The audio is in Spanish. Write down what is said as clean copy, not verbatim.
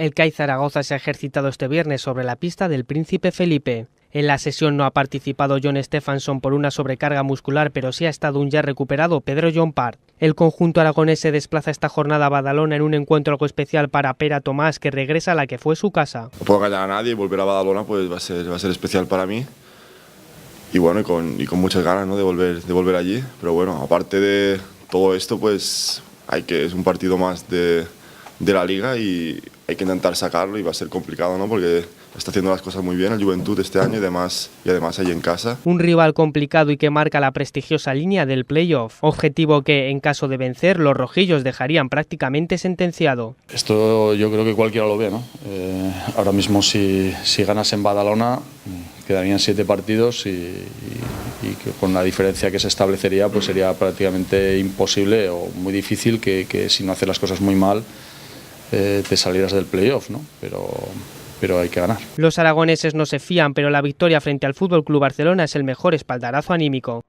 El CAI Zaragoza se ha ejercitado este viernes sobre la pista del Príncipe Felipe. En la sesión no ha participado John Stefansson por una sobrecarga muscular, pero sí ha estado un ya recuperado Pedro Llompart. El conjunto aragonés se desplaza esta jornada a Badalona en un encuentro algo especial para Pera Tomás, que regresa a la que fue su casa. No puedo engañar a nadie y volver a Badalona pues va a ser especial para mí. Y bueno, y con muchas ganas, ¿no?, de volver allí. Pero bueno, aparte de todo esto, pues es un partido más de la Liga y hay que intentar sacarlo y va a ser complicado, ¿no?, porque está haciendo las cosas muy bien el Juventud este año y además ahí en casa. Un rival complicado y que marca la prestigiosa línea del playoff, objetivo que, en caso de vencer, los rojillos dejarían prácticamente sentenciado. Esto yo creo que cualquiera lo ve, ¿no? Ahora mismo si ganas en Badalona quedarían 7 partidos y que con la diferencia que se establecería pues sería prácticamente imposible o muy difícil que si no haces las cosas muy mal te salieras del playoff, ¿no? Pero hay que ganar. Los aragoneses no se fían, pero la victoria frente al FC Barcelona es el mejor espaldarazo anímico.